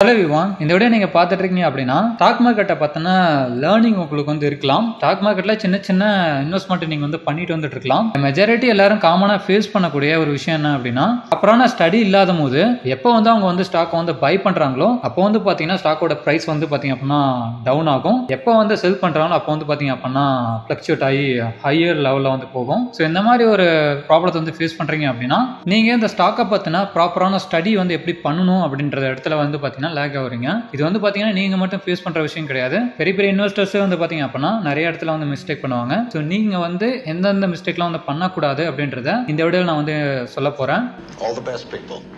Hello everyone, இந்த video நீங்க பார்த்துட்டு இருக்கீங்க அப்படின்னா ஸ்டாக் மார்க்கெட்டை பத்தின லேர்னிங் உங்களுக்கு வந்து இருக்கலாம். ஸ்டாக் மார்க்கெட்ல சின்ன சின்ன இன்வெஸ்ட்மெண்ட் நீங்க வந்து பண்ணிட்டு வந்துட்டு இருக்கலாம். மெஜாரிட்டி எல்லாரும் காமனா ஃபேஸ் பண்ணக்கூடிய ஒரு விஷயம் என்ன அப்படின்னா அப்புறம் ஸ்டடி இல்லாத போது எப்போ வந்து அவங்க வந்து ஸ்டாக் வந்து பை பண்றாங்களோ அப்போ வந்து பாத்தீங்கன்னா ஸ்டாக்கோட பிரைஸ் வந்து பாத்தீங்க அப்படின்னா டவுன் ஆகும். எப்போ வந்து செல் பண்றாங்களோ அப்போ வந்து பாத்தீங்க அப்படின்னா ஃபிளக்சுவேட் ஆகி ஹையர் லெவல்ல வந்து போகும். ஸோ இந்த மாதிரி ஒரு ப்ராப்ளத்தை வந்து ஃபேஸ் பண்றீங்க அப்படின்னா நீங்க இந்த ஸ்டாக்கை பத்தின ப்ராப்பரான ஸ்டடி வந்து எப்படி பண்ணணும் அப்படின்ற இடத்துல வந்து பாத்தீங்கன்னா லேக் ஆகுறீங்க. இது வந்து பாத்தீங்கன்னா நீங்க மட்டும் ஃபேஸ் பண்ற விஷயம் கிடையாது. பெரிய பெரிய இன்வெஸ்டர்ஸே வந்து பாத்தீங்க அப்படின்னா நிறைய இடத்துல வந்து மிஸ்டேக் பண்ணுவாங்க. ஸோ நீங்க வந்து எந்தெந்த மிஸ்டேக்லாம் வந்து பண்ணக்கூடாது அப்படின்றத இந்த வீடியோவில் நான் வந்து சொல்ல போறேன்.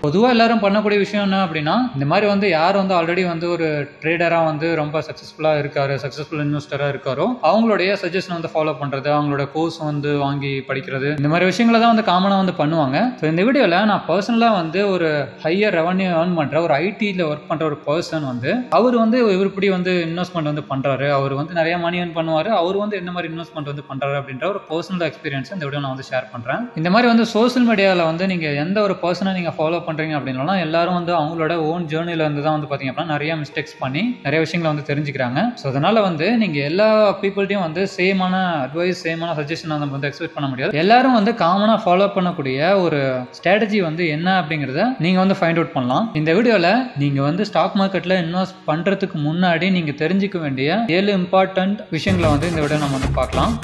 பொதுவாக எல்லாரும் பண்ணக்கூடிய விஷயம் என்ன அப்படின்னா இந்த மாதிரி வந்து யார் வந்து ஆல்ரெடி வந்து ஒரு ட்ரேடரா வந்து ரொம்ப சக்சஸ்ஃபுல்லா இருக்காரு, சக்சஸ்ஃபுல் இன்வெஸ்டரா இருக்காரோ அவங்களுடைய சஜஷன் வந்து ஃபாலோ பண்றது, அவங்களோட கோர்ஸ் வந்து வாங்கி படிக்கிறது, இந்த மாதிரி விஷயங்களை தான் வந்து காமனா வந்து பண்ணுவாங்க. ஸோ இந்த வீடியோல நான் பர்சனலா வந்து ஒரு ஹையர் ரெவன்யூ ஏர்ன் பண்ற ஒரு ஐடியில் ஒர்க் பண்ற ஒரு பர்சன் வந்து அவர் வந்து எப்படி வந்து இன்வெஸ்ட்மெண்ட் வந்து பண்றாரு, அவர் வந்து நிறைய மணி ஏர்ன் பண்ணுவாரு, அவர் வந்து என்ன மாதிரி இன்வெஸ்ட்மெண்ட் வந்து பண்றாரு அப்படின்ற ஒரு பர்சனல் எக்ஸ்பீரியன்ஸ் இந்த வீடியோ நான் வந்து ஷேர் பண்றேன். இந்த மாதிரி வந்து சோஷியல் மீடியாவில் வந்து நீங்க எந்த ஒரு பர்சனை நீங்க ஃபாலோ பண்றீங்க அப்படின்னா எல்லாரும் வந்து அவங்களோட ஓன் ஜேர்னில இருந்து தான் வந்து பாத்தீங்க அப்படின்னா நிறைய மிஸ்டேக்ஸ் பண்ணி நிறைய விஷயங்களை வந்து தெரிஞ்சுக்கிறாங்க. ஸோ அதனால வந்து நீங்க எல்லா பீப்புள்டையும் வந்து சேமான அட்வைஸ், சேமான சஜஷன் வந்து எக்ஸ்பெக்ட் பண்ண முடியாது. எல்லாரும் வந்து காமனா ஃபாலோ பண்ணக்கூடிய ஒரு ஸ்ட்ராட்டஜி வந்து என்ன அப்படிங்கறத நீங்க வந்து ஃபைண்ட் அவுட் பண்ணலாம். இந்த வீடியோல நீங்க வந்து ஸ்டாக் மார்க்கெட்ல இன்வெஸ்ட் பண்றதுக்கு முன்னாடி நீங்க தெரிஞ்சுக்க வேண்டிய 7 இம்பார்ட்டன்ட் விஷயங்களை வந்து இந்த வீடியோ நம்ம வந்து பார்க்கலாம்.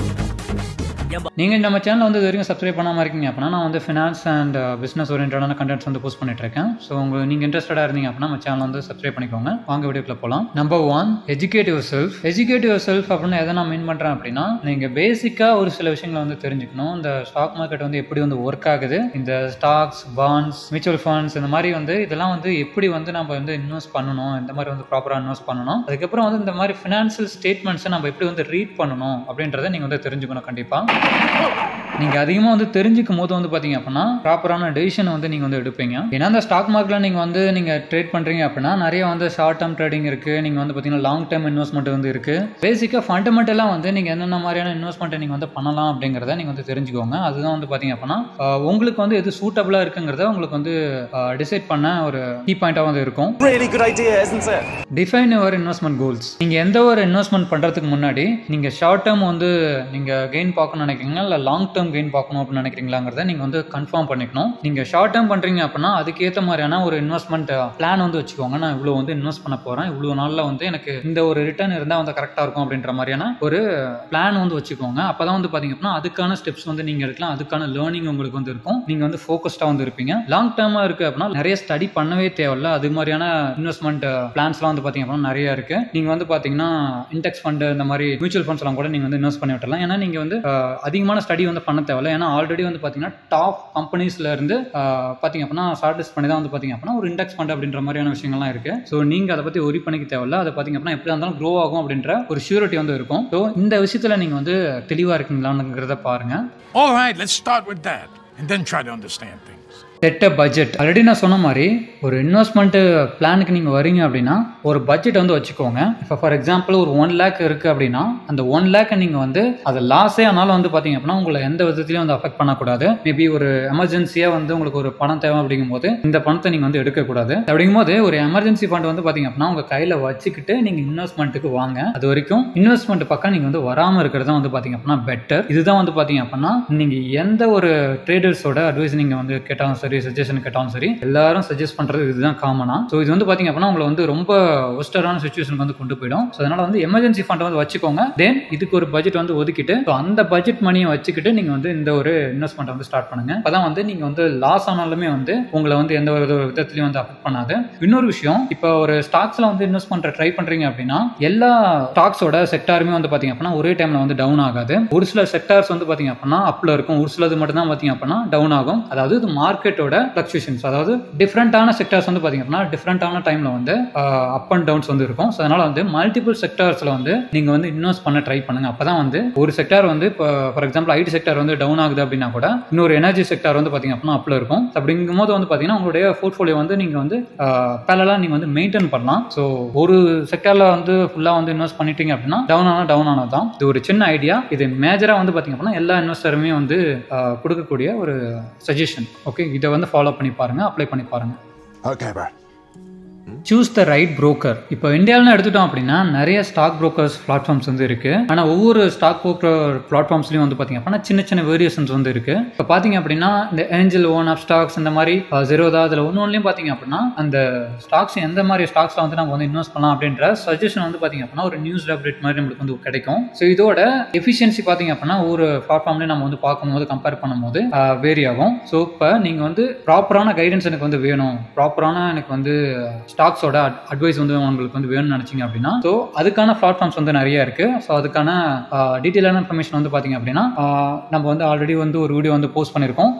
நீங்க நம்ம சேனல் வந்து இது வரைக்கும் சப்ஸ்கிரைப் பண்ணாம இருக்கீங்க அப்படின்னா நான் வந்து ஃபினான்ஸ் அண்ட் பிசினஸ் ஓரியன்டான கண்டென்ட்ஸ் வந்து போஸ்ட் பண்ணிட்டு இருக்கேன். ஸோ நீங்க இன்ட்ரெஸ்டடா இருந்தீங்க அப்படின்னா நம்ம சேனல் வந்து சப்ஸ்கிரைப் பண்ணிக்கோங்க. வாங்க வீடியோக்குள்ள போகலாம். Number 1, educate your self. Educate your self அப்படின்னு எதை நான் மீன் பண்றேன் அப்படின்னா நீங்க பேசிக்கா ஒரு சில விஷயங்களை வந்து தெரிஞ்சுக்கணும். இந்த ஸ்டாக் மார்க்கெட் வந்து எப்படி வந்து ஒர்க் ஆகுது, இந்த ஸ்டாக்ஸ், பாண்ட்ஸ், மியூச்சுவல் ஃபண்ட்ஸ், இந்த மாதிரி வந்து இதெல்லாம் வந்து எப்படி வந்து நம்ம வந்து இன்வெஸ்ட் பண்ணணும், இந்த மாதிரி வந்து ப்ராப்பரா இன்வெஸ்ட் பண்ணணும். அதுக்கப்புறம் வந்து இந்த மாதிரி ஃபினான்ஷியல் ஸ்டேட்மெண்ட்ஸை நம்ம எப்படி வந்து ரீட் பண்ணணும் அப்படின்றத நீங்க வந்து தெரிஞ்சுக்கணும். கண்டிப்பா நீங்க அதிகமா வந்து தெரிஞ்சுக்கும் போது வந்து பாத்தீங்க அப்படின்னா ப்ராப்பரான டெசிஷன் வந்து நீங்க வந்து எடுப்பீங்க. ஏன்னா இந்த ஸ்டாக் மார்க்கெட்ல நீங்க ட்ரேட் பண்றீங்க அப்படின்னா நிறைய வந்து ஷார்ட் டேர்ம் ட்ரேடிங் இருக்கு, நீங்க வந்து பாத்தீங்கன்னா லாங் டேர்ம் இன்வெஸ்ட்மெண்ட் வந்து இருக்கு. பேசிக்கா ஃபண்டமெண்டலா வந்து நீங்க என்னென்ன மாதிரியான இன்வெஸ்ட்மெண்ட் நீங்க வந்து பண்ணலாம் அப்படிங்கறத நீங்க வந்து தெரிஞ்சுக்கோங்க. அதுதான் வந்து பாத்தீங்க அப்படின்னா உங்களுக்கு வந்து எது சூட்டபிளா இருக்குங்கிறத உங்களுக்கு வந்து டிசைட் பண்ண ஒரு கீ பாயிண்டா வந்து இருக்கும். Define your investment goals. நீங்க எந்த ஒரு இன்வெஸ்ட்மெண்ட் பண்றதுக்கு முன்னாடி நீங்க ஷார்ட் டேர்ம் வந்து நீங்க கெயின் பார்க்கணும்னு நினைக்கிறீங்களா இல்ல லாங் டேர்ம் கெயின் பார்க்கணும் அப்படின்னு நினைக்கிறீங்களாங்கிறத நீங்க வந்து கன்ஃபார்ம் பண்ணிக்கணும். நீங்க ஷார்ட் டேர்ம் பண்றீங்க அப்படின்னா அதுக்கேற்ற மாதிரியான ஒரு இன்வெஸ்ட்மெண்ட் பிளான் வந்து வச்சுக்கோங்க. நான் இவ்வளவு வந்து இன்வெஸ்ட் பண்ண போறேன், இவ்வளவு நாள்ல வந்து எனக்கு இந்த ஒரு ரிட்டர்ன் இருந்தா வந்து கரெக்டா இருக்கும் அப்படின்ற மாதிரியான ஒரு பிளான் வந்து வச்சுக்கோங்க. அப்பதான் வந்து பாத்தீங்க அப்படின்னா அதுக்கான ஸ்டெப்ஸ் வந்து நீங்க எடுக்கலாம், அதுக்கான லேர்னிங் உங்களுக்கு வந்து இருக்கும், நீங்க வந்து ஃபோக்கஸ்டா வந்து இருப்பீங்க. லாங் டேர்மா இருக்கு அப்படின்னா நிறைய ஸ்டடி பண்ணவே தேவையில்ல. அது மாதிரியான இன்வெஸ்ட்மெண்ட் பிளான்ஸ்லாம் வந்து பாத்தீங்க அப்படின்னா நிறைய இருக்கு. நீங்க வந்து பாத்தீங்கன்னா இண்டெக்ஸ் ஃபண்ட், இந்த மாதிரி மியூச்சுவல் ஃபண்ட்ஸ் எல்லாம் கூட நீங்க வந்து இன்வெஸ்ட் பண்ணி விட்டுறலாம். ஏன்னா நீங்க வந்து அதிகமான ஸ்டடி வந்து பண்ண தேவையில்ல. ஏன்னா ஆல்ரெடி வந்து பாத்தீங்கன்னா டாப் கம்பெனிஸ்ல இருந்து பாத்தீங்க அப்படின்னா ஷார்ட் லிஸ்ட் பண்ணி தான் வந்து பாத்தீங்க அப்படின்னா ஒரு இண்டெக்ஸ் ஃபண்ட் அப்படின்ற மாதிரியான விஷயங்கள்லாம் இருக்கு. ஸோ நீங்க அதை பத்தி ஒரி பண்ணிக்க தேவையில்ல. அதை பாத்தீங்க அப்படின்னா எப்படி இருந்தாலும் க்ரோ ஆகும் அப்படின்ற ஒரு ஷூரிட்டி வந்து இருக்கும். ஸோ இந்த விஷயத்துல நீங்க வந்து தெளிவா இருக்கீங்களாங்கிறத பாருங்க. All right, let's start with that and then try to understand things. Set budget. Already நான் சொன்ன மாதிரி ஒரு இன்வெஸ்ட்மெண்ட் பிளானுக்கு நீங்க வரீங்க அப்படின்னா ஒரு பட்ஜெட் வந்து வச்சுக்கோங்க. இப்போ ஃபார் எக்ஸாம்பிள் ஒரு 1 lakh இருக்கு அப்படின்னா அந்த 1 lakh நீங்க வந்து அது லாஸே ஆனாலும் வந்து பாத்தீங்க அப்படின்னா உங்களை எந்த விதத்திலையும் வந்து அஃபெக்ட் பண்ணக்கூடாது. மேபி ஒரு எமர்ஜென்சியா வந்து உங்களுக்கு ஒரு பணம் தேவை அப்படிங்கும் போது இந்த பணத்தை நீங்க வந்து எடுக்கக்கூடாது. அப்படிங்கும் போது ஒரு எமர்ஜென்சி ஃபண்ட் வந்து பாத்தீங்க அப்படின்னா உங்க கையில வச்சுக்கிட்டு நீங்க இன்வெஸ்ட்மெண்ட்டுக்கு வாங்க. அது வரைக்கும் இன்வெஸ்ட்மெண்ட் பக்கம் நீங்க வந்து வராம இருக்கிறது வந்து பாத்தீங்க அப்படின்னா பெட்டர். இதுதான் வந்து பாத்தீங்க அப்படின்னா நீங்க எந்த ஒரு ட்ரேடர்ஸோட அட்வைஸ் நீங்க வந்து கேட்டாலும் சரி, சஜஷன் கேட்டாலும் சரி, எல்லாரும் சஜஸ்ட் பண்றது இதுதான் காமனா. சோ இது வந்து பாத்தீங்க அப்படின்னா உங்களை வந்து ரொம்ப ஒஸ்டரான சிச்சுவேஷனுக்கு வந்து கொண்டு போயிடும். சோ அதனால வந்து எமர்ஜென்சி ஃபண்ட் வந்து வச்சுக்கோங்க. தென் இதுக்கு ஒரு பட்ஜெட் வந்து ஒதுக்கிட்டு அந்த பட்ஜெட் மணியை வச்சுக்கிட்டு நீங்க வந்து இந்த ஒரு இன்வெஸ்ட்மெண்ட் வந்து ஸ்டார்ட் பண்ணுங்க. அப்பதான் வந்து நீங்க வந்து லாஸ் ஆனாலுமே வந்து உங்களை வந்து எந்த ஒரு விதத்திலையும் வந்து அஃபெக்ட் பண்ணாது. இன்னொரு விஷயம், இப்போ ஒரு ஸ்டாக்ஸ்ல வந்து இன்வெஸ்ட் பண்ற ட்ரை பண்றீங்க அப்படின்னா எல்லா ஸ்டாக்ஸோட செக்டாருமே வந்து பாத்தீங்க அப்படின்னா ஒரே டைம்ல வந்து டவுன் ஆகாது. ஒரு சில செக்டார்ஸ் வந்து பாத்தீங்க அப்படின்னா அப்ல இருக்கும், ஒரு சிலது மட்டும் தான் பாத்தீங்க அப்படின்னா டவுன் ஆகும். அதாவது இது மார்க்கெட்டோட ஃப்ளக்சுவேஷன்ஸ், அதாவது டிஃபரெண்டான செக்டார்ஸ் வந்து பாத்தீங்க அப்படின்னா டிஃபரெண்டான டைம்ல வந்து அப் அண்ட் டவுன்ஸ் வந்து இருக்கும். ஸோ அதனால வந்து மல்டிபிள் செக்டார்ஸ்ல வந்து நீங்க வந்து இன்வெஸ்ட் பண்ண ட்ரை பண்ணுங்க. அப்பதான் வந்து ஒரு செக்டார் வந்து இப்போ ஃபார் எக்ஸாம்பிள் ஐடி செக்டார் வந்து டவுன் ஆகுது அப்படின்னா கூட இன்னொரு எனர்ஜி செக்டார் வந்து பாத்தீங்க அப்படின்னா அப்ல இருக்கும். அப்படிங்கும் போது வந்து பாத்தீங்கன்னா உங்களுடைய போர்ட்ஃபோலியோ வந்து நீங்க வந்து பேரலா நீங்க வந்து மெயின்டைன் பண்ணலாம். ஸோ ஒரு செக்டார்ல வந்து ஃபுல்லா வந்து இன்வெஸ்ட் பண்ணிட்டீங்க அப்படின்னா டவுன் ஆனதான் இது ஒரு சின்ன ஐடியா. இது மேஜரா வந்து பாத்தீங்க அப்படின்னா எல்லா இன்வெஸ்டருமே வந்து கொடுக்கக்கூடிய ஒரு சஜஷன். ஓகே, இதை வந்து ஃபாலோ பண்ணி பாருங்க, அப்ளை பண்ணி பாருங்க. Okay, bro. Choose the right broker. இப்போ இந்தியாவில் எடுத்துட்டோம் அப்படின்னா நிறைய ஸ்டாக் புரோக்கர்ஸ் பிளாட்ஃபார்ம்ஸ் வந்து இருக்கு. ஆனால் ஒவ்வொரு ஸ்டாக் புரோக்கர் பிளாட்ஃபார்ம்ஸ்லையும் வந்து பார்த்தீங்க அப்படின்னா சின்ன சின்ன வேரியேஷன்ஸ் வந்து இருக்கு. இப்போ பார்த்தீங்க அப்படின்னா இந்த ஏஞ்சல் ஓன் ஆஃப் ஸ்டாக்ஸ் இந்த மாதிரி ஜெரோதா அதில் ஒன்றுலையும் பார்த்தீங்க அப்படின்னா அந்த ஸ்டாக்ஸ் எந்த மாதிரி ஸ்டாக்ஸ்ல வந்து நம்ம வந்து இன்வெஸ்ட் பண்ணலாம் அப்படின்ற சஜஷன் வந்து பார்த்தீங்க அப்படின்னா ஒரு நியூஸ் அப்டேட் மாதிரி நம்மளுக்கு வந்து கிடைக்கும். ஸோ இதோட எஃபிஷியன்சி பார்த்தீங்க அப்படின்னா ஒரு பிளாட்ஃபார்ம்லேயும் நம்ம வந்து பார்க்கும்போது கம்பேர் பண்ணும்போது வேரி ஆகும். ஸோ இப்போ நீங்கள் வந்து ப்ராப்பரான கைடன்ஸ் எனக்கு வந்து வேணும், ப்ராப்பரான எனக்கு வந்து ஸ்டாக்ஸோட அட்வைஸ் வந்து உங்களுக்கு வந்து வேணும்னு நினைச்சீங்க அப்படின்னா ஸோ அதுக்கான பிளாட்ஃபார்ம்ஸ் வந்து நிறைய இருக்கு. ஸோ அதுக்கான டீட்டெயிலான இன்ஃபர்மேஷன் வந்து பார்த்தீங்க அப்படின்னா நம்ம வந்து ஆல்ரெடி வந்து ஒரு வீடியோ வந்து போஸ்ட் பண்ணியிருக்கோம்.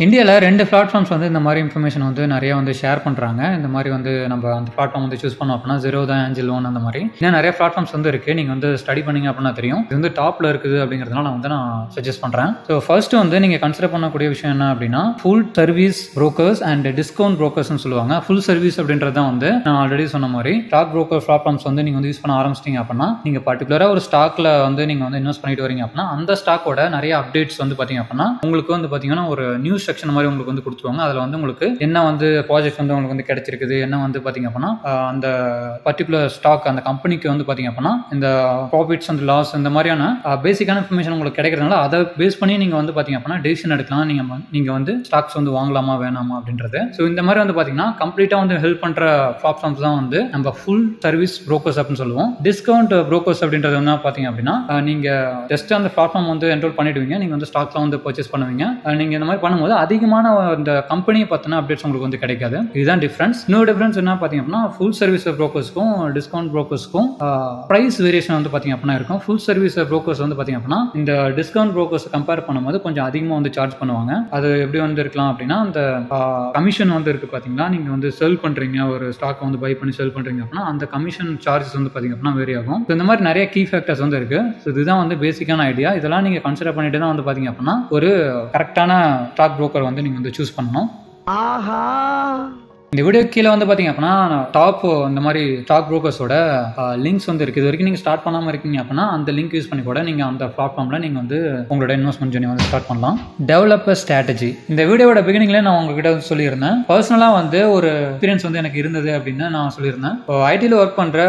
இந்தியாவில் 2 பிளாட்ஃபார்ம்ஸ் வந்து இந்த மாதிரி இன்ஃபர்மேஷன் வந்து நிறைய வந்து ஷேர் பண்ணுறாங்க. இந்த மாதிரி வந்து நம்ம அந்த பிளாட்ஃபார்ம் வந்து சூஸ் பண்ணோம் அப்படின்னா ஜெரோதா, ஏஞ்சல் ஓன் அந்த மாதிரி இன்னும் நிறைய பிளாட்ஃபார்ம்ஸ் வந்து இருக்குது. நீங்கள் வந்து ஸ்டடி பண்ணிங்க அப்படின்னா தெரியும். இது வந்து டாப்பில் இருக்குது அப்படிங்கிறதுனால வந்து நான் சஜஸ்ட் பண்ணுறேன். ஸோ ஃபர்ஸ்ட் வந்து நீங்கள் கன்சிடர் பண்ணக்கூடிய விஷயம் என்ன அப்படின்னா full service brokers and discount புரோக்கர்ஸ்னு சொல்லுவாங்க. ஃபுல் சர்வீஸ் அப்படின்றது தான் வந்து நான் ஆல்ரெடி சொன்ன மாதிரி ஸ்டாக் புரோக்கர் பிளாட்ஃபார்ம்ஸ் வந்து நீங்கள் வந்து யூஸ் பண்ண ஆரம்பிச்சிட்டிங்க அப்படின்னா நீங்கள் பர்டிகுலராக ஒரு ஸ்டாக்ல வந்து நீங்கள் வந்து இன்வெஸ்ட் பண்ணிட்டு வரீங்க அப்படின்னா அந்த ஸ்டாக்கோட நிறைய அப்டேட்ஸ் வந்து பார்த்தீங்க அப்படின்னா உங்களுக்கு வந்து பார்த்தீங்கன்னா ஒரு நியூஸ் செக்ஷன் மாதிரி உங்களுக்கு வந்து கொடுத்துருவாங்க. அதில் வந்து உங்களுக்கு என்ன வந்து ப்ராஜெக்ட் வந்து உங்களுக்கு வந்து கிடைச்சிருக்குது, என்ன வந்து பார்த்தீங்க அப்படின்னா அந்த பர்டிகுலர் ஸ்டாக் அந்த கம்பெனிக்கு வந்து பார்த்தீங்க அப்படின்னா இந்த ப்ராஃபிட்ஸ் அண்ட் லாஸ் இந்த மாதிரியான பேசிக்கான இன்ஃபர்மேஷன் உங்களுக்கு கிடைக்கிறதுனால அதை பேஸ் பண்ணி நீங்கள் வந்து பார்த்தீங்க அப்படின்னா டெசிஷன் எடுக்கலாம். நீங்கள் வந்து ஸ்டாக்ஸ் வந்து வாங்கலாமா வேணாமா அப்படின்றது. ஸோ இந்த மாதிரி வந்து பார்த்தீங்கன்னா கம்ப்ளீட்டாக வந்து ஹெல்ப் பண்ணுற பிளாட்ஃபார்ம்ஸ் தான் வந்து நம்ம ஃபுல் சர்வீஸ் புரோக்கர்ஸ் அப்படின்னு சொல்லுவோம். டிஸ்கவுண்ட் புரோக்கர்ஸ் அப்படின்றது என்ன பார்த்தீங்க அப்படின்னா நீங்கள் ஜஸ்ட் அந்த பிளாட்ஃபார்ம் வந்து என்ரோல் பண்ணிடுவீங்க, நீங்கள் வந்து ஸ்டாக்ஸ்லாம் வந்து பர்ச்சேஸ் பண்ணுவீங்க. நீங்கள் இந்த மாதிரி பண்ணும்போது அதிகமான இந்த கம்பெனியை பற்றின அப்டேட்ஸ் உங்களுக்கு வந்து கிடைக்காது. இதுதான் டிஃபரன்ஸ். இன்னொரு டிஃபரன்ஸ் என்ன பார்த்தீங்க அப்படின்னா ஃபுல் சர்வீஸ் புரோக்கர்ஸ்க்கும் டிஸ்கவுண்ட் புரோக்கர்ஸ்க்கும் ப்ரைஸ் வேரியேஷன் வந்து பார்த்தீங்க அப்படின்னா இருக்கும். ஃபுல் சர்வீஸ் புரோக்கர்ஸ் வந்து பார்த்தீங்க அப்படின்னா இந்த டிஸ்கவுண்ட் புரோக்கர்ஸ் கம்பேர் பண்ணும்போது கொஞ்சம் அதிகமாக வந்து சார்ஜ் பண்ணுவாங்க. அது எப்படி வந்து இருக்கலாம் அப்படின்னா அந்த கமிஷன் வந்து இருக்கு பார்த்தீங்களா, நீங்கள் வந்து செல் பண்ணுறீங்க ஒரு ஸ்டாக் வந்து பை பண்ணி செல் பண்ணுறீங்க அப்படின்னா அந்த கமிஷன் சார்ஜஸ் வந்து பார்த்தீங்க அப்படின்னா வேரி ஆகும். இந்த மாதிரி நிறைய கீ ஃபேக்டர்ஸ் வந்து இருக்கு. இதுதான் வந்து பேசிக்கான ஐடியா. இதெல்லாம் நீங்கள் கன்சிடர் பண்ணிட்டு தான் வந்து பார்த்தீங்க அப்படின்னா ஒரு கரெக்டான ஸ்டாக் புரோக்கர் வந்து நீங்கள் வந்து சூஸ் பண்ணணும். இந்த வீடியோ கீழே வந்து பார்த்தீங்க அப்படின்னா டாப் இந்த மாதிரி ஸ்டாக் புரோக்கர்ஸோட லிங்க்ஸ் வந்து இருக்குது. இது வரைக்கும் நீங்கள் ஸ்டார்ட் பண்ணாமல் இருக்கீங்க அப்படின்னா அந்த லிங்க் யூஸ் பண்ணி கூட நீங்கள் அந்த பிளாட்ஃபார்மில் நீங்கள் வந்து உங்களோட இன்வெஸ்ட்மெண்ட் ஜர்னி வந்து ஸ்டார்ட் பண்ணலாம். Developer strategy. இந்த வீடியோட பிகினிங்லேயே நான் உங்ககிட்ட வந்து சொல்லியிருந்தேன். பர்சனலாக வந்து ஒரு எக்ஸ்பீரியன்ஸ் வந்து எனக்கு இருந்தது அப்படின்னு நான் சொல்லியிருந்தேன். இப்போ ஐடியில் ஒர்க் பண்ணுற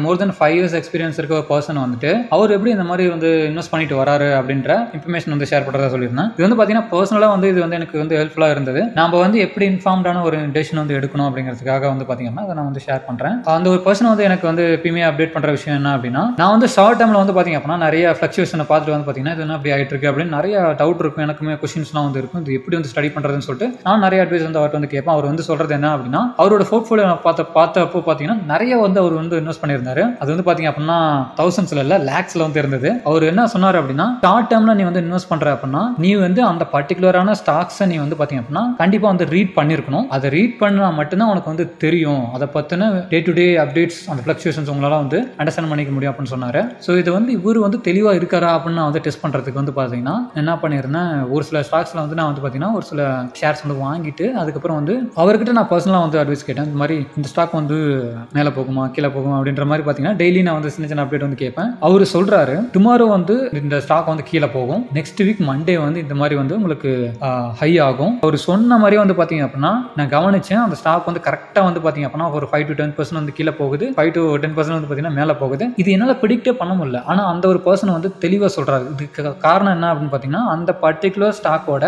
மோர் தென் 5 years எக்ஸ்பீரியன்ஸ் இருக்க ஒரு பர்சன் வந்துட்டு அவர் எப்படி இந்த மாதிரி வந்து இன்வெஸ்ட் பண்ணிட்டு வராரு அப்படின்ற இன்ஃபர்மேஷன் வந்து ஷேர் பண்ணுறதா சொல்லியிருந்தேன். இது வந்து பார்த்தீங்கன்னா பர்சனலாக வந்து இது வந்து எனக்கு வந்து ஹெல்ப்ஃபுல்லாக இருந்தது. நம்ம வந்து எப்படி இன்ஃபார்ம்டான ஒரு டெசிஷன் வந்து எடுக்கணும் அப்படிங்கிறதுக்காக வந்து பாத்தீங்கன்னா அதை நான் வந்து ஷேர் பண்றேன். அந்த ஒரு பர்சன் வந்து எனக்கு வந்து எப்பயுமே அப்டேட் பண்ற விஷயம் என்ன அப்படின்னா நான் வந்து ஷார்ட் டைம்ல வந்து பாத்தீங்க அப்படின்னா நிறைய ஃபிளக்சுவேஷனை பார்த்துட்டு வந்து பாத்தீங்கன்னா இது என்ன அப்படி ஆயிட்டு இருக்கு அப்படின்னு நிறைய டவுட் இருக்கும். எனக்குமே கொஸ்டின்ஸ்லாம் வந்து இருக்கும். இது எப்படி வந்து ஸ்டடி பண்றதுன்னு சொல்லிட்டு நான் நிறைய அட்வைஸ் வந்து அவர்கிட்ட வந்து கேட்பேன். அவர் வந்து சொல்றது என்ன அப்படின்னா அவரோட போர்ட்ஃபோலியோ பார்த்தப்போ பாத்தீங்கன்னா நிறைய வந்து அவர் வந்து இன்வெஸ்ட் பண்ணியிருந்தாரு. அது வந்து பாத்தீங்க அப்படின்னா தௌசண்ட்ஸ்ல இல்ல லேக்ஸ்ல வந்து இருந்தது. அவர் என்ன சொன்னார் அப்படின்னா ஷார்ட் டைம்ல நீ வந்து இன்வெஸ்ட் பண்ற அப்படின்னா நீ வந்து அந்த பர்டிகுலரான ஸ்டாக்ஸை நீ வந்து பாத்தீங்க அப்படின்னா கண்டிப்பா வந்து ரீட் பண்ணிருக்கணும். அதை ரீட் பண்ணா மட்டும்தான் உனக்கு வந்து தெரியும். அதை பத்தின டே டு டே அப்டேட்ஸ் அந்த ஃபிளக்சுவேஷன்ஸ் உங்களால வந்து அண்டர்ஸ்டாண்ட் பண்ணிக்க முடியும் அப்படின்னு சொன்னாரு. ஸோ இது வந்து இவர் வந்து தெளிவா இருக்காரா அப்படின்னு நான் வந்து டெஸ்ட் பண்றதுக்கு வந்து பாத்தீங்கன்னா என்ன பண்ணிருந்தேன், ஒரு சில ஸ்டாக்ஸ்ல வந்து நான் வந்து பாத்தீங்கன்னா ஒரு சில ஷேர்ஸ் வந்து வாங்கிட்டு அதுக்கப்புறம் வந்து அவர்கிட்ட நான் பர்சனலா வந்து அட்வைஸ் கேட்டேன். இந்த மாதிரி இந்த ஸ்டாக் வந்து மேல போகுமா கீழே போகுமா அப்படின்ற மாதிரி பாத்தீங்கன்னா டெய்லி நான் வந்து சின்ன சின்ன அப்டேட் வந்து கேட்பேன். அவரு சொல்றாரு டுமாரோ வந்து இந்த ஸ்டாக் வந்து கீழே போகும், நெக்ஸ்ட் வீக் மண்டே வந்து இந்த மாதிரி வந்து உங்களுக்கு ஹை ஆகும். அவர் சொன்ன மாதிரி வந்து பாத்தீங்க அப்படின்னா நான் கவனிச்சேன். அந்த ஸ்டாக் வந்து கரெக்டா வந்து பாத்தீங்க அப்படின்னா ஒரு 5 to 10% வந்து கீழே போகுது, 5 to 10% வந்து பாத்தீங்கன்னா மேல போகுது. இது என்னால ப்ரெடிக்டே பண்ண முடியல. ஆனா அந்த ஒரு பர்சன் வந்து தெளிவா சொல்றாரு. இதுக்கு காரணம் என்ன அப்படின்னு பாத்தீங்கன்னா அந்த பர்டிகுலர் ஸ்டாக்கோட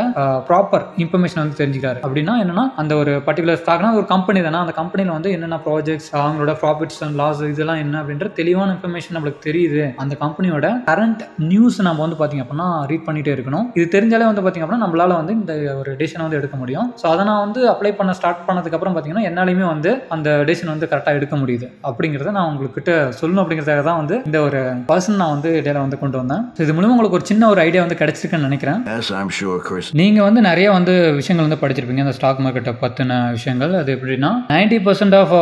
ப்ராப்பர் இன்ஃபர்மேஷன் வந்து தெரிஞ்சுக்காரு. அப்படின்னா என்னன்னா அந்த ஒரு பர்டிகுலர் ஸ்டாக்னா ஒரு கம்பெனி தானே, அந்த கம்பெனில வந்து என்னென்ன ப்ராஜெக்ட்ஸ் அவங்களோட ப்ராஃபிட்ஸ் அண்ட் லாஸ் இதெல்லாம் என்ன அப்படின்ற தெளிவான இன்ஃபர்மேஷன் நம்மளுக்கு தெரியுது. அந்த கம்பெனியோட கரண்ட் நியூஸ் நம்ம வந்து பாத்தீங்க அப்படின்னா ரீட் பண்ணிட்டே இருக்கணும். இது தெரிஞ்சாலே வந்து பாத்தீங்க அப்படின்னா நம்மளால வந்து இந்த ஒரு டெசிஷன் வந்து எடுக்க முடியும். ஸோ அதை நான் வந்து அப்ளை பண்ண ஸ்டார்ட் பண்ணதுக்கு அப்புறம் பாத்தீங்கன்னா என்னாலுமே வந்து அந்த டெசிஷன் வந்து கரெக்டாக எடுக்க முடியுது. அப்படிங்கிறத நான் உங்ககிட்ட சொல்லணும் அப்படிங்கிறதுக்காக தான் வந்து இந்த ஒரு பர்சன் நான் வந்து டேட்டா வந்து கொண்டு வந்தேன். இது மூலமா உங்களுக்கு ஒரு சின்ன ஒரு ஐடியா வந்து கிடைச்சிருக்குன்னு நினைக்கிறேன். நீங்க வந்து நிறைய வந்து விஷயங்கள் வந்து படிச்சிருப்பீங்க இந்த ஸ்டாக் மார்க்கெட்டை பத்தின விஷயங்கள். அது எப்படின்னா 90% ஆஃப்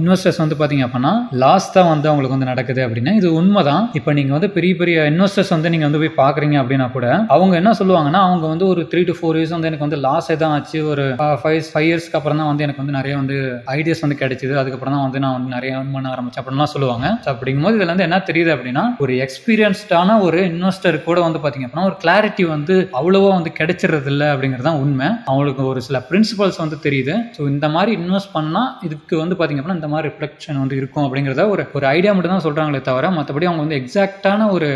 இன்வெஸ்டர்ஸ் வந்து பாத்தீங்க அப்படின்னா லாஸ் தான் வந்து அவங்களுக்கு வந்து நடக்குது அப்படின்னா இது உண்மைதான். இப்போ நீங்க வந்து பெரிய பெரிய இன்வெஸ்டர்ஸ் வந்து நீங்க வந்து போய் பாக்குறீங்க அப்படின்னா கூட அவங்க என்ன சொல்லுவாங்கன்னா அவங்க வந்து ஒரு 3 to 4 years வந்து எனக்கு வந்து லாஸ் தான் ஆச்சு, ஒரு 5 yearsக்கு அப்புறம் தான் வந்து எனக்கு வந்து வந்து நிறைய வந்து ஐடியாஸ் வந்து கிடைச்சிது, அதுக்கப்புறம் தான் வந்து நான் வந்து நிறைய earn பண்ண ஆரம்பிச்சேன் அப்படின்லாம் சொல்லுவாங்க. ஸோ அப்படிங்கும்போது இதுல வந்து என்ன தெரியுது அப்படின்னா, ஒரு எக்ஸ்பீரியன்ஸ்டான ஒரு இன்வெஸ்டர் கூட வந்து பாத்தீங்க அப்படின்னா ஒரு கிளாரிட்டி வந்து அவ்வளவா வந்து கிடைச்சிறது இல்லை அப்படிங்கிறது தான் உண்மை. அவங்களுக்கு ஒரு சில பிரின்சிபல்ஸ் வந்து தெரியுது. ஸோ இந்த மாதிரி இன்வெஸ்ட் பண்ணா இதுக்கு வந்து பாத்தீங்க அப்படின்னா இந்த மாதிரி ரிஃப்ளெக்ஷன் வந்து இருக்கும் அப்படிங்கிறத ஒரு ஐடியா மட்டும் தான் சொல்றாங்களே தவிர மற்றபடி அவங்க வந்து எக்ஸாக்டான ஒரு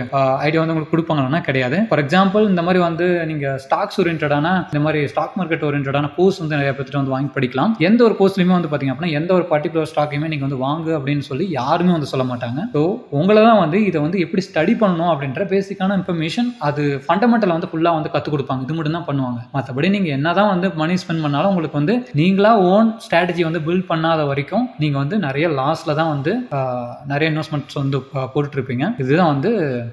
ஐடியா வந்து உங்களுக்கு கொடுப்பாங்கன்னா கிடையாது. ஃபார் எக்ஸாம்பிள் இந்த மாதிரி வந்து நீங்க ஸ்டாக்ஸ் ஓரியன்டான இந்த மாதிரி ஸ்டாக் மார்க்கெட் ஓரியன்டான கோர்ஸ் வந்து நிறைய பேர் வந்து வாங்கி படிக்கலாம். எந்த ஒரு கோர்ஸ்லயுமே வந்து பாத்தீங்க அப்படின்னா எந்த ஒரு பர்டிகுலர் ஸ்டாக்கையுமே நீங்க வந்து வாங்கு அப்படின்னு சொல்லி யாருமே வந்து சொல்ல மாட்டாங்க. ஸோ உங்களை தான் வந்து இதை வந்து எப்படி ஸ்டடி பண்ணணும் அப்படின்ற பேசிக்கான இன்ஃபர்மேஷன் அது ஃபண்டமெண்டல் வந்து ஃபுல்லா வந்து கற்றுக் கொடுப்பாங்க. இது மட்டும் தான் பண்ணுவாங்க. மற்றபடி நீங்க என்னதான் வந்து மணி ஸ்பெண்ட் பண்ணாலும் உங்களுக்கு வந்து நீங்களா ஓன் ஸ்ட்ராட்டஜி வந்து பில்ட் பண்ணாத வரைக்கும் நீங்க வந்து நிறைய லாஸ்ல தான் வந்து நிறைய இன்வெஸ்ட்மெண்ட்ஸ் வந்து போட்டுட்டு இருப்பீங்க. இதுதான் வந்து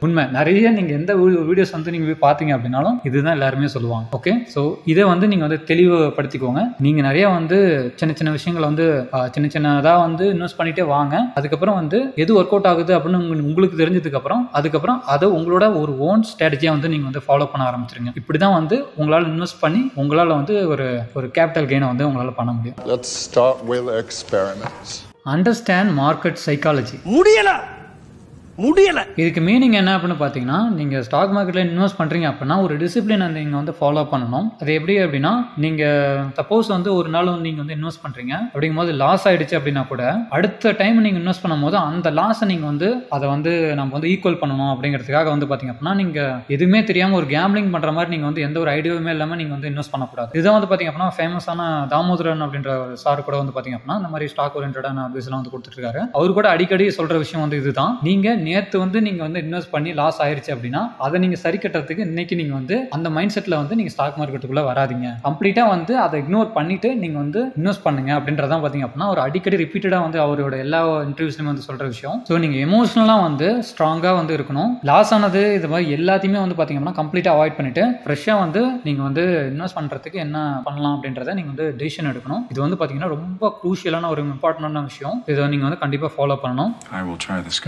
உண்மை. நிறைய நீங்க எந்த வீடியோஸ் வந்து நீங்க போய் பாத்தீங்க அப்படின்னாலும் இதுதான் எல்லாருமே சொல்லுவாங்க. ஓகே, ஸோ இதை வந்து நீங்க வந்து தெளிவுபடுத்திக்கோங்க. நீங்க நிறைய வந்து சின்ன சின்ன விஷயங்களை வந்து சின்ன சின்னதா வந்து இன்வெஸ்ட் பண்ணிட்டே வாங்க. அதுக்கப்புறம் வந்து எது ஒர்க் அவுட் ஆகுது அப்படின்னு உங்களுக்கு தெரிஞ்சதுக்கு அதுக்கப்புறம் அதை உங்களோட ஒரு ஓன் ஸ்ட்ராட்டஜியா வந்து நீங்க வந்து ஃபாலோ பண்ண ஆரம்பிச்சிருங்க. இப்படிதான் வந்து உங்களால இன்வெஸ்ட் பண்ணி உங்களால வந்து ஒரு கேபிட்டல் கெயினை வந்து உங்களால பண்ண முடியும். Let's start with experiments. Understand market psychology. முடியல. இதுக்கு மீனிங் என்ன அப்படின்னு பார்த்தீங்கன்னா, நீங்கள் ஸ்டாக் மார்க்கெட்டில் இன்வெஸ்ட் பண்ணுறீங்க அப்படின்னா ஒரு டிசிப்ளினை நீங்கள் வந்து ஃபாலோ பண்ணணும். அது எப்படி அப்படின்னா, நீங்கள் சப்போஸ் வந்து ஒரு நாள் வந்து நீங்கள் வந்து இன்வெஸ்ட் பண்ணுறீங்க அப்படிங்கும்போது லாஸ் ஆகிடுச்சு அப்படின்னா கூட அடுத்த டைம் நீங்கள் இன்வெஸ்ட் பண்ணும்போது அந்த லாஸை நீங்கள் வந்து அதை வந்து நம்ம வந்து ஈக்குவல் பண்ணணும் அப்படிங்கிறதுக்காக வந்து பார்த்தீங்க அப்படின்னா நீங்கள் எதுவுமே தெரியாமல் ஒரு கேம்பிளிங் பண்ணுற மாதிரி நீங்கள் வந்து எந்த ஒரு ஐடியாவுமே இல்லாமல் நீங்கள் வந்து இன்வெஸ்ட் பண்ணக்கூடாது. இதுதான் வந்து பார்த்தீங்க அப்படின்னா ஃபேமஸான தாமோதரன் அப்படின்ற ஒரு சார் கூட வந்து பார்த்தீங்க அப்படின்னா இந்த மாதிரி ஸ்டாக் ஓரியன்டான அட்வைஸ்லாம் வந்து கொடுத்துருக்காரு. அவர் கூட அடிக்கடி சொல்கிற விஷயம் வந்து இதுதான். நீங்கள் நேற்று வந்து நீங்க வந்து இன்வெஸ்ட் பண்ணி லாஸ் ஆயிருச்சு அப்படின்னா அதை நீங்க சரி கட்டுறதுக்கு இன்னைக்கு நீங்க வந்து அந்த மைண்ட் செட்ல வந்து நீங்க ஸ்டாக் மார்க்கெட்டுக்குள்ள வராதீங்க. கம்ப்ளீட்டா வந்து அதை இக்னோர் பண்ணிட்டு நீங்க வந்து இன்வெஸ்ட் பண்ணுங்க அப்படின்றதான் பாத்தீங்க அப்படின்னா ஒரு அடிக்கடி ரிப்பீட்டடா வந்து அவரோட எல்லா இன்டர்வியூஸ்லயும் வந்து சொல்ற விஷயம். ஸோ நீங்க எமோஷனலா வந்து ஸ்ட்ராங்கா வந்து இருக்கணும். லாஸ் ஆனது இது மாதிரி எல்லாத்தையுமே வந்து பாத்தீங்கன்னா கம்ப்ளீட்டா அவாய்ட் பண்ணிட்டு ஃப்ரெஷ்ஷா வந்து நீங்க வந்து இன்வெஸ்ட் பண்றதுக்கு என்ன பண்ணலாம் அப்படின்றத நீங்க வந்து டிசிஷன் எடுக்கணும். இது வந்து பாத்தீங்கன்னா ரொம்ப குரூஷியலான ஒரு இம்பார்ட்டன்டான விஷயம். இதை நீங்க வந்து கண்டிப்பா ஃபாலோ பண்ணணும்.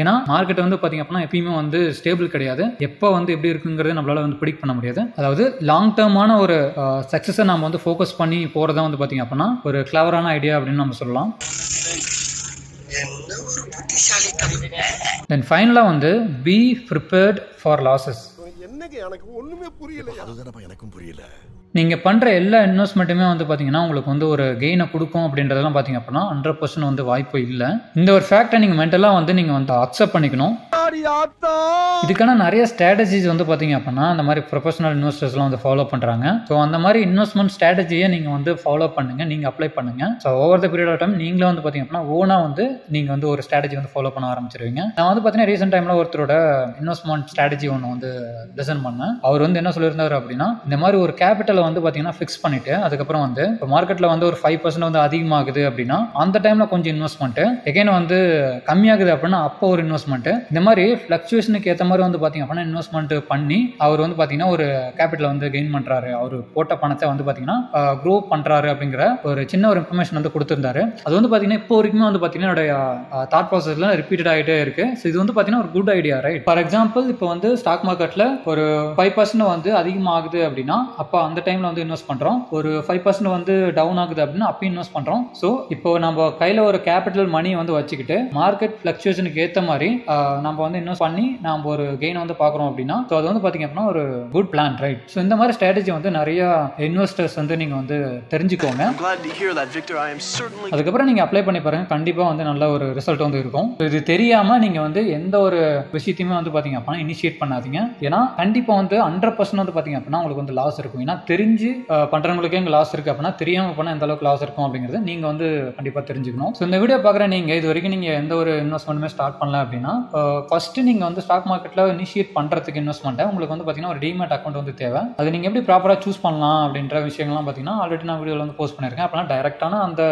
ஏன்னா மார்க்கெட் வந்து பாத்தீங்க அப்படின்னா எப்பயுமே வந்து ஸ்டேபிள் கிடையாது. எப்போ வந்து எப்படி இருக்குங்கிறத நம்மளால வந்து ப்ரெடிக்ட் பண்ண முடியாது. அதாவது லாங் டேர்மான ஒரு சக்சஸை நம்ம வந்து ஃபோக்கஸ் பண்ணி போறதா வந்து பாத்தீங்க அப்படின்னா ஒரு கிளவரான ஐடியா அப்படின்னு நம்ம சொல்லலாம். தென் ஃபைனலா வந்து பி ப்ரிப்பேர்ட் ஃபார் லாசஸ். என்னங்க எனக்கு ஒண்ணுமே புரியல. அதுதானப்பா எனக்கும் புரியல. நீங்கள் பண்ணுற எல்லா இன்வெஸ்ட்மெண்ட்டுமே வந்து பார்த்தீங்கன்னா உங்களுக்கு வந்து ஒரு கெயினை கொடுக்கும் அப்படின்றதெல்லாம் பார்த்தீங்க அப்படின்னா 100% வந்து வாய்ப்பு இல்லை. இந்த ஒரு ஃபேக்டை நீங்கள் மென்டலாக வந்து நீங்கள் வந்து அக்செப்ட் பண்ணிக்கணும். இதுக்கான நிறைய ஸ்ட்ராட்டஜிஸ் வந்து பார்த்தீங்க அப்படின்னா அந்த மாதிரி ப்ரொஃபஷனல் இன்வெஸ்டர்ஸ்லாம் வந்து ஃபாலோ பண்ணுறாங்க. ஸோ அந்த மாதிரி இன்வெஸ்ட்மெண்ட் ஸ்ட்ராட்டஜியை நீங்கள் வந்து ஃபாலோ பண்ணுங்க, நீங்கள் அப்ளை பண்ணுங்க. So over the period of time நீங்களே வந்து பார்த்தீங்க அப்படின்னா ஓனாக வந்து நீங்கள் வந்து ஒரு ஸ்ட்ராட்டஜி வந்து ஃபாலோ பண்ண ஆரம்பிச்சிருவீங்க. நான் வந்து பார்த்தீங்கன்னா ரீசெண்ட் டைமில் ஒருத்தரோட இன்வெஸ்ட்மெண்ட் ஸ்ட்ராட்டஜி ஒன்று வந்து லிசன் பண்ணேன். அவர் வந்து என்ன சொல்லியிருந்தாரு அப்படின்னா, இந்த மாதிரி ஒரு கேபிட்டலை வந்து பார்த்தீங்கன்னா ஃபிக்ஸ் பண்ணிட்டு அதுக்கப்புறம் வந்து இப்போ மார்க்கெட்டில் வந்து ஒரு 5% வந்து அதிகமாகுது அப்படின்னா அந்த டைமில் கொஞ்சம் இன்வெஸ்ட்மெண்ட், எகைன் வந்து கம்மியாகுது அப்படின்னா அப்போ ஒரு இன்வெஸ்ட்மெண்ட், இந்த மாதிரி ஃப்ளக்சுவேஷனுக்கு ஏற்ற மாதிரி வந்து பார்த்தீங்க அப்படின்னா இன்வெஸ்ட்மெண்ட் பண்ணி அவர் வந்து பார்த்தீங்கன்னா ஒரு கேபிட்டலை வந்து கெயின் பண்ணுறாரு. அவர் போட்ட பணத்தை வந்து பார்த்தீங்கன்னா க்ரோ பண்ணுறாரு அப்படிங்கிற ஒரு சின்ன ஒரு இன்ஃபர்மேஷன் வந்து கொடுத்துருந்தாரு. அது வந்து பார்த்தீங்கன்னா இப்போ வரைக்குமே வந்து பார்த்தீங்கன்னா என்னுடைய தாட் ப்ராசஸ்ல ரிப்பீட்டட் ஆகிட்டே இருக்கு. ஸோ இது வந்து பார்த்தீங்கன்னா ஒரு good idea, right? For example இப்போ வந்து ஸ்டாக் மார்க்கெட்டில் ஒரு 5% வந்து அதிகமாகுது அப்படின்னா அப்போ அந்த டைமில் வந்து இன்வெஸ்ட் பண்ணுறோம். ஒரு 5% வந்து டவுன் ஆகுது அப்படின்னா அப்பயும் இன்வெஸ்ட் பண்ணுறோம். ஸோ இப்போ நம்ம கையில் ஒரு கேபிட்டல் மணியை வந்து வச்சுக்கிட்டு மார்க்கெட் ஃப்ளக்சுவேஷனுக்கு ஏற்ற மாதிரி நம்ம வந்து இன்வெஸ்ட் பண்ணி நம்ம ஒரு கெயின் வந்து பார்க்குறோம் அப்படின்னா ஸோ அது வந்து பார்த்தீங்க அப்படின்னா ஒரு குட் பிளான், ரைட்? ஸோ இந்த மாதிரி ஸ்ட்ராட்டஜி வந்து நிறைய இன்வெஸ்டர்ஸ் வந்து நீங்கள் வந்து தெரிஞ்சுக்கோங்க. அதுக்கப்புறம் நீங்கள் அப்ளை பண்ணி பாருங்க, கண்டிப்பாக வந்து நல்ல ஒரு ரிசல்ட் வந்து இருக்கும். இது தெரியாமல் நீங்கள் வந்து எந்த ஒரு விஷயத்தையுமே வந்து பார்த்தீங்க அப்படின்னா இனிஷியேட் பண்ணாதீங்க. ஏன்னா கண்டிப்பாக வந்து 100% வந்து பார்த்தீங்க அப்படின்னா உங்களுக்கு வந்து லாஸ் இருக்கும். ஏன்னா தெரிஞ்சு பண்றவங்களுக்கே இங்கே லாஸ் இருக்கு அப்படின்னா தெரியாம பண்ண எந்த அளவுக்கு லாஸ் இருக்கும் அப்படிங்கிறது நீங்க வந்து கண்டிப்பா தெரிஞ்சுக்கணும். ஸோ இந்த வீடியோ பார்க்குற நீங்க இது வரைக்கும் நீங்க எந்த ஒரு இன்வெஸ்ட்மெண்ட்டுமே ஸ்டார்ட் பண்ணல அப்படின்னா ஃபர்ஸ்ட் நீங்க வந்து ஸ்டாக் மார்க்கெட்ல இனிஷியேட் பண்றதுக்கு இன்வெஸ்ட்மெண்ட் உங்களுக்கு வந்து பாத்தீங்கன்னா ஒரு டிமேட் அக்கௌண்ட் வந்து தேவை. அது நீங்க எப்படி ப்ராப்பரா சூஸ் பண்ணலாம் அப்படின்ற விஷயங்கள்லாம் பாத்தீங்கன்னா ஆல்ரெடி நான் வீடியோல வந்து போஸ்ட் பண்ணிருக்கேன். அப்படின்னா டைரக்டான அந்த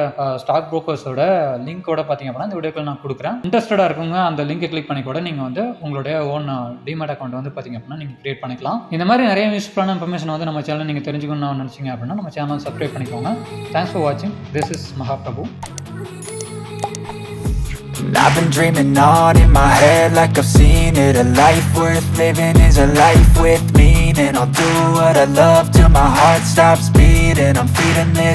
ஸ்டாக் புரோக்கர்ஸோட லிங்கோட பாத்தீங்க அப்படின்னா இந்த வீடியோக்கள் நான் கொடுக்குறேன். இன்ட்ரெஸ்டடா இருக்கவங்க அந்த லிங்கை கிளிக் பண்ணி கூட நீங்க வந்து உங்களுடைய ஓன் டிமேட் அக்கௌண்ட் வந்து பாத்தீங்க அப்படின்னா நீங்க கிரியேட் பண்ணிக்கலாம். இந்த மாதிரி நிறைய யூஸ்ஃபுல்லான இன்ஃபர்மேஷன் வந்து நம்ம சேனல் நீங்க தெரிஞ்சுக்கணும்னு நினைச்சீங்க அப்படின்னா நம்ம சேனல் சப்ஸ்கிரைப் பண்ணிக்கோங்க. தேங்க்ஸ் ஃபார் வாட்சிங். This is Mahaprabhu. I've been dreaming on in my head like I've seen it. A life worth living is a life with meaning. I'll do what I love till my heart stops beating. I'm feeding this